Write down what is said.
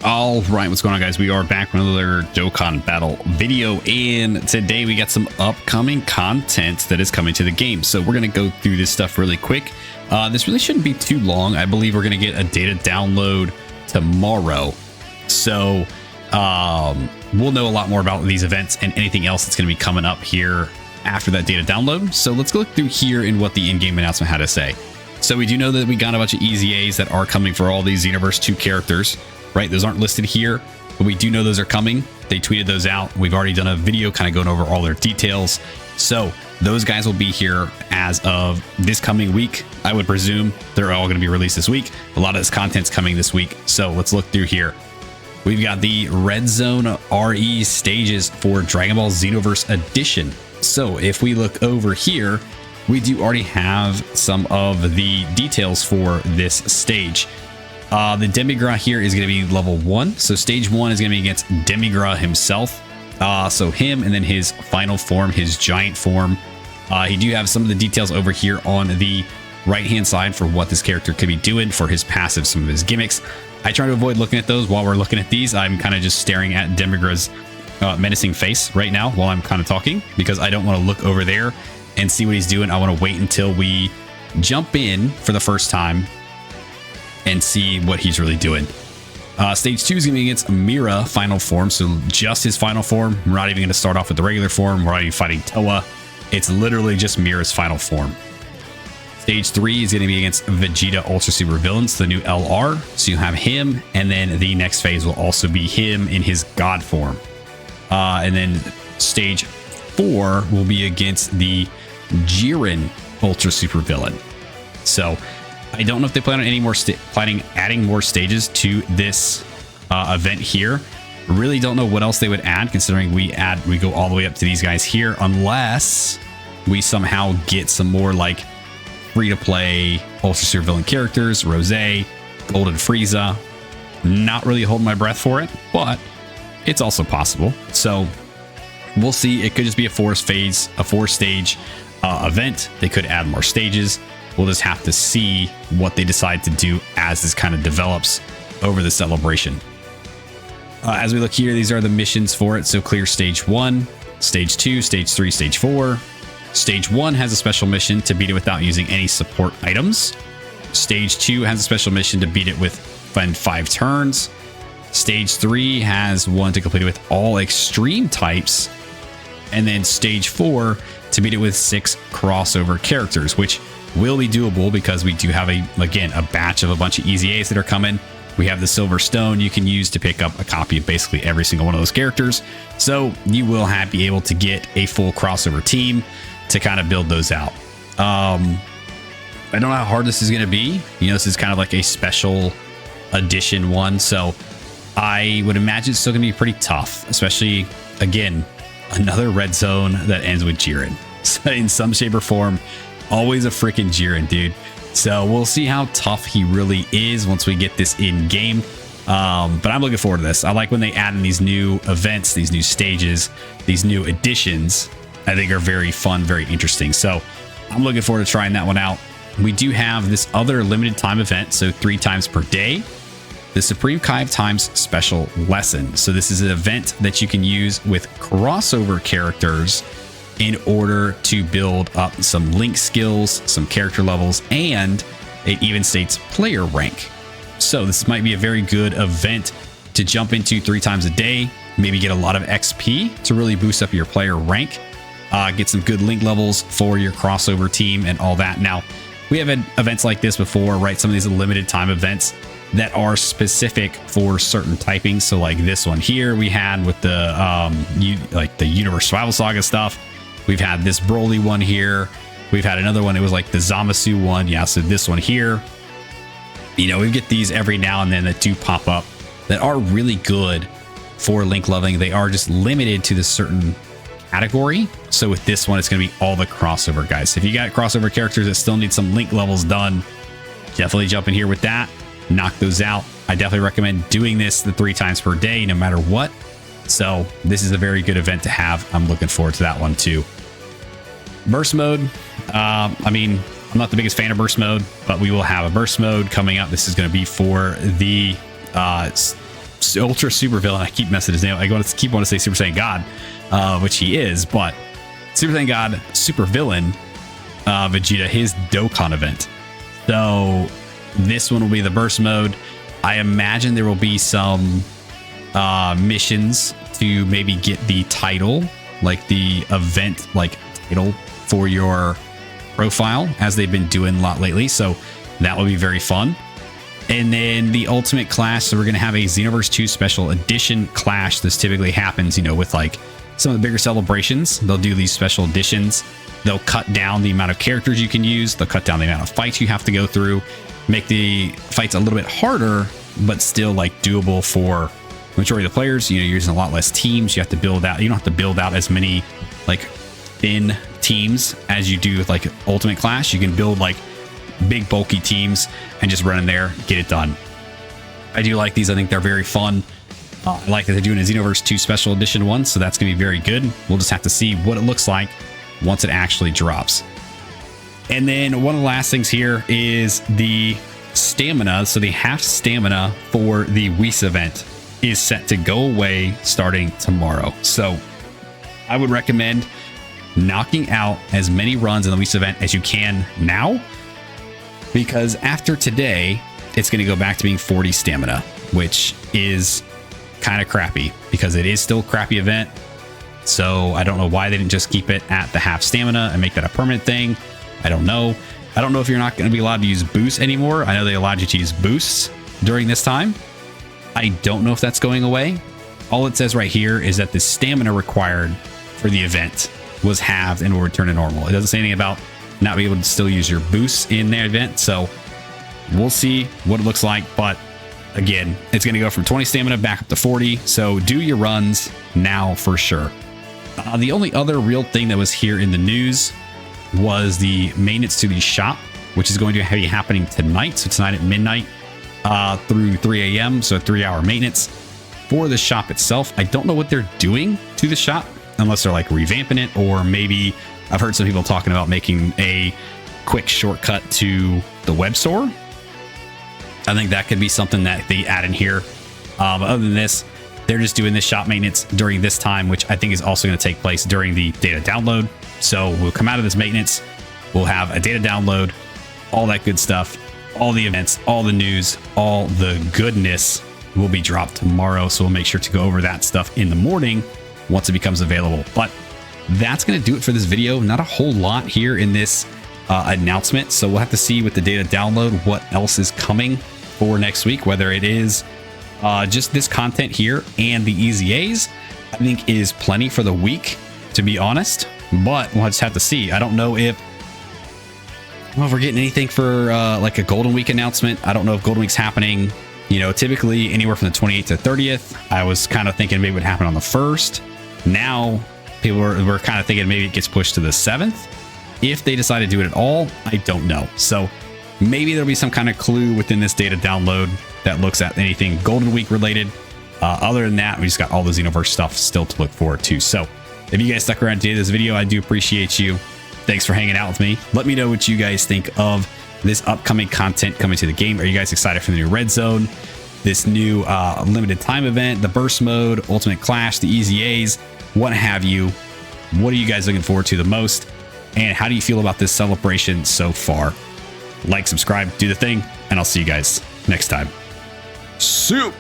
All right, what's going on, guys? We are back with another Dokkan Battle video, and today we got some upcoming content that is coming to the game. So we're going to go through this stuff really quick. This really shouldn't be too long. I believe we're going to get a data download tomorrow. So we'll know a lot more about these events and anything else that's going to be coming up here after that data download. So let's go through here and what the in-game announcement had to say. So we do know that we got a bunch of EZAs that are coming for all these Xenoverse 2 characters. Right, those aren't listed here, but we do know those are coming. They tweeted those out. We've already done a video kind of going over all their details. So those guys will be here as of this coming week. I would presume they're all going to be released this week. A lot of this content's coming this week. So let's look through here. We've got the Red Zone RE stages for Dragon Ball Xenoverse Edition. So if we look over here, we do already have some of the details for this stage. The Demigra here is going to be level 1. So stage 1 is going to be against Demigra himself. So him and then his final form, his giant form. He do have some of the details over here on the right hand side for what this character could be doing for his passive, some of his gimmicks. I try to avoid looking at those while we're looking at these. I'm kind of just staring at Demigra's menacing face right now while I'm kind of talking, because I don't want to look over there and see what he's doing. I want to wait until we jump in for the first time and see what he's really doing. Stage 2 is going to be against Mira final form, so just his final form. We're not even going to start off with the regular form. We're not even fighting Toa. It's literally just Mira's final form. Stage 3 is going to be against Vegeta Ultra Super Villains, the new LR. So you have him, and then the next phase will also be him in his God form. And then stage 4 will be against the Jiren Ultra Super Villain. So I don't know if they plan on any more adding more stages to this event here. Really don't know what else they would add, considering we go all the way up to these guys here, unless we somehow get some more like free-to-play Ultra Super Villain characters, Rose, Golden Frieza. Not really holding my breath for it, but it's also possible. So we'll see. It could just be a four-stage event. They could add more stages. We'll just have to see what they decide to do as this kind of develops over the celebration. As we look here, these are the missions for it. So clear stage 1, stage 2, stage 3, stage 4. Stage 1 has a special mission to beat it without using any support items. Stage 2 has a special mission to beat it with 5 turns. Stage 3 has one to complete it with all extreme types. And then stage 4 to beat it with 6 crossover characters, which will be doable because we do have a batch of a bunch of EZAs that are coming. We have the Silver Stone you can use to pick up a copy of basically every single one of those characters. So you will be able to get a full crossover team to kind of build those out. I don't know how hard this is going to be. You know, this is kind of like a special edition one. So I would imagine it's still going to be pretty tough, especially, again, another red zone that ends with Jiren. So in some shape or form, always a freaking Jiren, dude. So we'll see how tough he really is once we get this in game. But I'm looking forward to this. I like when they add in these new events, these new stages, these new additions. I think are very fun, very interesting. So I'm looking forward to trying that one out. We do have this other limited time event, so 3 times per day. The Supreme Kai Times Special Lesson. So this is an event that you can use with crossover characters in order to build up some link skills, some character levels, and it even states player rank. So this might be a very good event to jump into 3 times a day, maybe get a lot of XP to really boost up your player rank, get some good link levels for your crossover team and all that. Now, we have had events like this before, right? Some of these limited time events that are specific for certain typings. So like this one here we had with the the Universe Survival Saga stuff. We've had this Broly one here. We've had another one. It was like the Zamasu one. Yeah, so this one here. You know, we get these every now and then that do pop up that are really good for link leveling. They are just limited to this certain category. So with this one, it's going to be all the crossover guys. If you got crossover characters that still need some link levels done, definitely jump in here with that. Knock those out. I definitely recommend doing this the 3 times per day, no matter what. So this is a very good event to have. I'm looking forward to that one too. Burst mode. I mean, I'm not the biggest fan of burst mode, but we will have a burst mode coming up. This is going to be for the ultra super villain. I keep messing his name. I keep wanting to say Super Saiyan God, which he is, but Super Saiyan God, super villain, Vegeta, his Dokkan event. So this one will be the burst mode. I imagine there will be some missions to maybe get the title, like the event like title for your profile, as they've been doing a lot lately. So that will be very fun. And then the ultimate clash. So we're going to have a Xenoverse 2 special edition clash. This typically happens, you know, with like some of the bigger celebrations. They'll do these special editions. They'll cut down the amount of characters you can use. They'll cut down the amount of fights you have to go through, make the fights a little bit harder, but still like doable for the majority of the players. You know, you're using a lot less teams. You have to build out. You don't have to build out as many like thin teams as you do with like Ultimate Clash. You can build like big bulky teams and just run in there, get it done. I do like these. I think they're very fun. I like that they're doing a Xenoverse 2 special edition one, so that's going to be very good. We'll just have to see what it looks like once it actually drops. And then one of the last things here is the stamina. So the half stamina for the Whis event is set to go away starting tomorrow. So I would recommend knocking out as many runs in the Whis event as you can now, because after today, it's going to go back to being 40 stamina, which is kind of crappy because it is still a crappy event. So I don't know why they didn't just keep it at the half stamina and make that a permanent thing. I don't know. I don't know if you're not going to be allowed to use boosts anymore. I know they allowed you to use boosts during this time. I don't know if that's going away. All it says right here is that the stamina required for the event was halved and will return to normal. It doesn't say anything about not being able to still use your boosts in their event. So we'll see what it looks like. But again, it's going to go from 20 stamina back up to 40. So do your runs now for sure. The only other real thing that was here in the news was the maintenance to the shop, which is going to be happening tonight. So tonight at midnight through 3 a.m. So a 3-hour maintenance for the shop itself. I don't know what they're doing to the shop, unless they're like revamping it, or maybe I've heard some people talking about making a quick shortcut to the web store. I think that could be something that they add in here. But other than this, they're just doing this shop maintenance during this time, which I think is also going to take place during the data download. So we'll come out of this maintenance, we'll have a data download, all that good stuff, all the events, all the news, all the goodness will be dropped tomorrow. So we'll make sure to go over that stuff in the morning once it becomes available. But that's going to do it for this video. Not a whole lot here in this announcement. So we'll have to see with the data download what else is coming for next week, whether it is just this content here and the EZAs, I think is plenty for the week, to be honest. But we'll just have to see. I don't know if we're getting anything for like a Golden Week announcement. I don't know if Golden Week's happening, you know, typically anywhere from the 28th to 30th. I was kind of thinking maybe it would happen on the 1st. Now people were kind of thinking maybe it gets pushed to the 7th. If they decide to do it at all, I don't know. So maybe there'll be some kind of clue within this data download that looks at anything Golden Week related. Other than that, we just got all the Xenoverse stuff still to look forward to. So if you guys stuck around to the end of this video, I do appreciate you. Thanks for hanging out with me. Let me know what you guys think of this upcoming content coming to the game. Are you guys excited for the new Red Zone, this new limited time event, the burst mode, Ultimate Clash, the EZAs, what have you? What are you guys looking forward to the most? And how do you feel about this celebration so far? Like, subscribe, do the thing, and I'll see you guys next time. Soup!